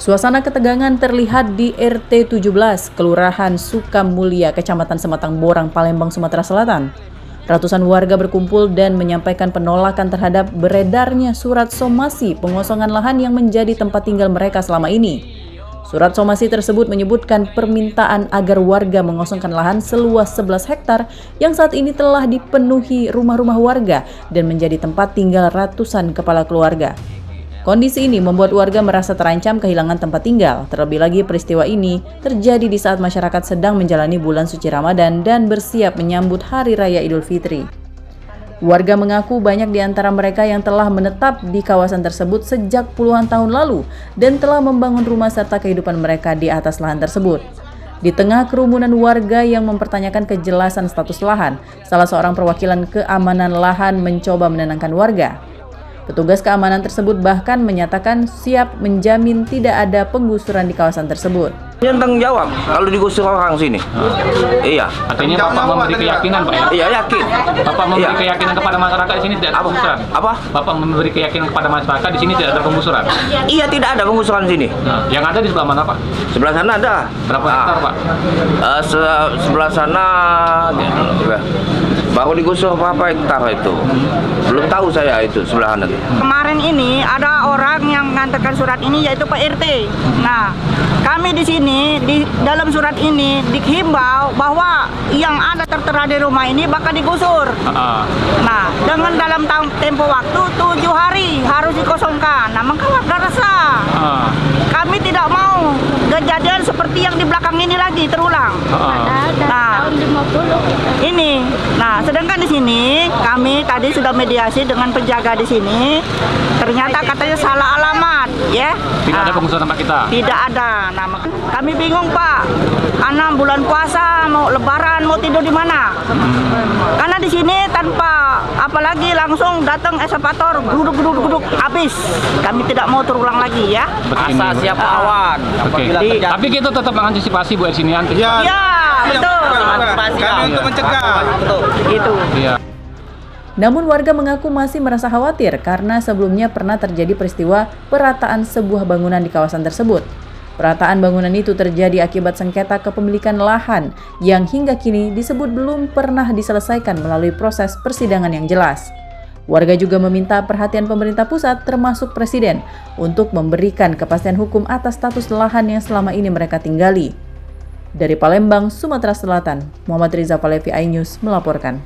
Suasana ketegangan terlihat di RT 17, Kelurahan Sukamulya, Kecamatan Sematang Borang, Palembang, Sumatera Selatan. Ratusan warga berkumpul dan menyampaikan penolakan terhadap beredarnya surat somasi pengosongan lahan yang menjadi tempat tinggal mereka selama ini. Surat somasi tersebut menyebutkan permintaan agar warga mengosongkan lahan seluas 11 hektar yang saat ini telah dipenuhi rumah-rumah warga dan menjadi tempat tinggal ratusan kepala keluarga. Kondisi ini membuat warga merasa terancam kehilangan tempat tinggal. Terlebih lagi peristiwa ini terjadi di saat masyarakat sedang menjalani bulan suci Ramadan dan bersiap menyambut Hari Raya Idul Fitri. Warga mengaku banyak di antara mereka yang telah menetap di kawasan tersebut sejak puluhan tahun lalu dan telah membangun rumah serta kehidupan mereka di atas lahan tersebut. Di tengah kerumunan warga yang mempertanyakan kejelasan status lahan, salah seorang perwakilan keamanan lahan mencoba menenangkan warga. Petugas keamanan tersebut bahkan menyatakan siap menjamin tidak ada penggusuran di kawasan tersebut. Yang tanggung jawab kalau digusur orang sini. Iya. Artinya Bapak memberi keyakinan, Pak ya? Iya, yakin. Bapak memberi keyakinan kepada masyarakat di sini tidak ada penggusuran. Apa? Bapak memberi keyakinan kepada masyarakat di sini tidak ada penggusuran. Iya, tidak ada penggusuran sini. Nah, yang ada di sebelah mana, Pak? Sebelah sana ada. Berapa hektar, Pak? Sebelah sana baru digusur berapa hektar itu. Belum tahu saya itu sebelah sana. Kemarin ini ada orang yang mengantarkan surat ini yaitu Pak RT. Nah, kami di sini di dalam surat ini dihimbau bahwa yang ada tertera di rumah ini bakal digusur. Nah, dengan dalam tempo waktu 7 hari harus dikosongkan. Nah, maka warga resah. Kami tidak mau kejadian seperti yang di belakang ini lagi terulang. Nah, ini. Nah, sedangkan di sini kami tadi sudah mediasi dengan penjaga di sini. Ternyata katanya salah alamat, ya. Tidak ada penggusuran tempat kita. Tidak ada. Nah, kami bingung, Pak. Karena bulan puasa, mau lebaran, mau tidur di mana? Karena di sini tanpa apalagi langsung datang eskavator, guduk habis. Kami tidak mau terulang lagi, ya. Asal siap lawan. Oke. Tapi kita tetap mengantisipasi buat sini anti. Ya, betul. Kami untuk mencegah. Itu. Iya. Namun warga mengaku masih merasa khawatir karena sebelumnya pernah terjadi peristiwa perataan sebuah bangunan di kawasan tersebut. Perataan bangunan itu terjadi akibat sengketa kepemilikan lahan yang hingga kini disebut belum pernah diselesaikan melalui proses persidangan yang jelas. Warga juga meminta perhatian pemerintah pusat termasuk Presiden untuk memberikan kepastian hukum atas status lahan yang selama ini mereka tinggali. Dari Palembang, Sumatera Selatan, Muhammad Riza Palevi, iNews melaporkan.